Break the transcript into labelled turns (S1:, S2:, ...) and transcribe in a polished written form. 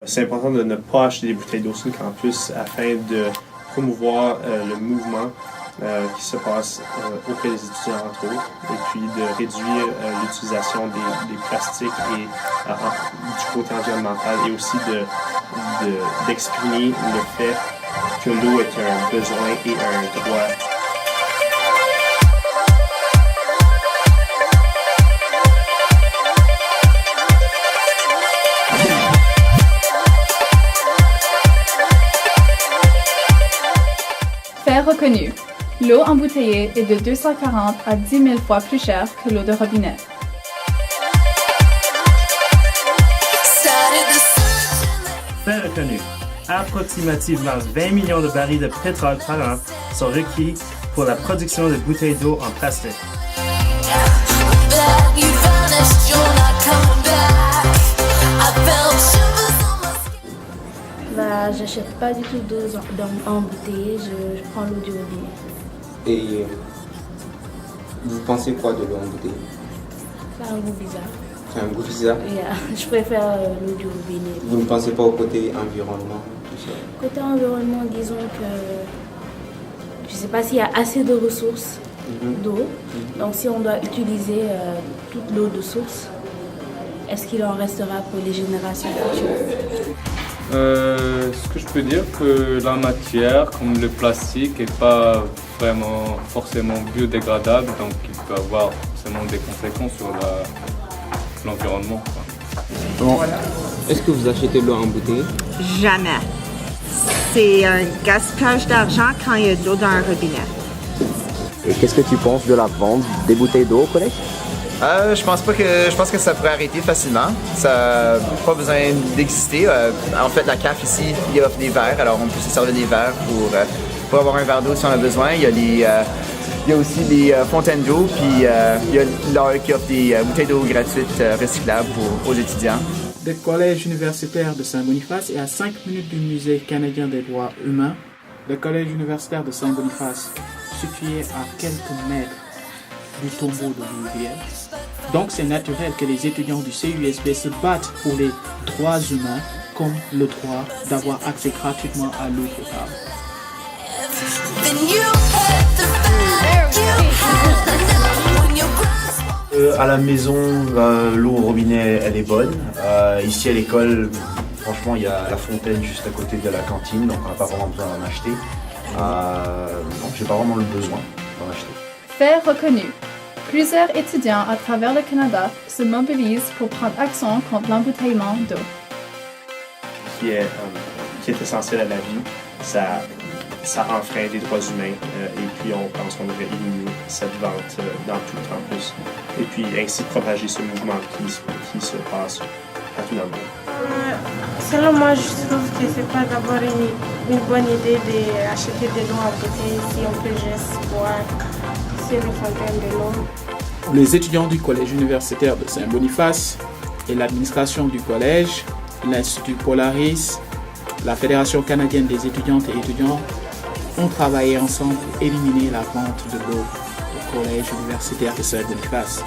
S1: C'est important de ne pas acheter des bouteilles d'eau sur le campus afin de promouvoir le mouvement qui se passe auprès des étudiants entre autres, et puis de réduire l'utilisation des plastiques et du côté environnemental, et aussi d'exprimer le fait que l'eau est un besoin et un droit.
S2: Fait reconnu. L'eau embouteillée est de 240 à 10 000 fois plus chère que l'eau de robinet.
S3: Fait reconnu. Approximativement 20 millions de barils de pétrole par an sont requis pour la production de bouteilles d'eau en plastique.
S4: J'achète pas du tout d'eau embouteillée, je prends l'eau du robinet.
S5: Et vous pensez quoi de l'eau embouteillée?
S4: C'est un goût bizarre.
S5: C'est un goût bizarre?
S4: Je préfère l'eau du robinet.
S5: Vous ne pensez pas au côté environnement, tout ça?
S4: Côté environnement, disons que je sais pas s'il y a assez de ressources d'eau. Donc si on doit utiliser toute l'eau de source, est-ce qu'il en restera pour les générations futures?
S6: Ce que je peux dire, que la matière, comme le plastique, n'est pas vraiment forcément biodégradable, donc il peut avoir forcément des conséquences sur l'environnement.
S5: Bon. Est-ce que vous achetez de l'eau embouteillée?
S7: Jamais. C'est un gaspillage d'argent quand il y a de l'eau dans un robinet.
S8: Et qu'est-ce que tu penses de la vente des bouteilles d'eau au collège?
S9: Je pense que ça pourrait arrêter facilement. Ça n'a pas besoin d'exister. En fait, la CAF ici, il offre des verres, alors on peut se servir des verres pour avoir un verre d'eau si on a besoin. Il y a aussi des fontaines d'eau, puis il y a l'ARC qui offre des bouteilles d'eau gratuites recyclables aux étudiants.
S10: Le collège universitaire de Saint-Boniface est à 5 minutes du musée canadien des droits humains. Le collège universitaire de Saint-Boniface, situé à quelques mètres du tombeau de Louis-Riel. Donc c'est naturel que les étudiants du CUSB se battent pour les droits humains, comme le droit d'avoir accès gratuitement à l'eau potable.
S11: À la maison, l'eau au robinet, elle est bonne. Ici à l'école, franchement, il y a la fontaine juste à côté de la cantine, donc on n'a pas vraiment besoin d'en acheter. Donc j'ai pas vraiment le besoin d'en acheter.
S2: Fait reconnu. Plusieurs étudiants à travers le Canada se mobilisent pour prendre action contre l'embouteillement d'eau.
S1: Qui est essentiel à la vie, ça enfreint les droits humains et puis on pense qu'on devrait éliminer cette vente dans tout le campus et puis ainsi propager ce mouvement qui se passe partout dans le monde.
S12: Selon moi, je trouve que c'est pas d'abord une bonne idée d'acheter de l'eau en bouteille si on peut juste boire sur les fontaines de l'eau.
S10: Les étudiants du collège universitaire de Saint-Boniface et l'administration du collège, l'Institut Polaris, la Fédération canadienne des étudiantes et étudiants ont travaillé ensemble pour éliminer la vente de l'eau au collège universitaire de Saint-Boniface.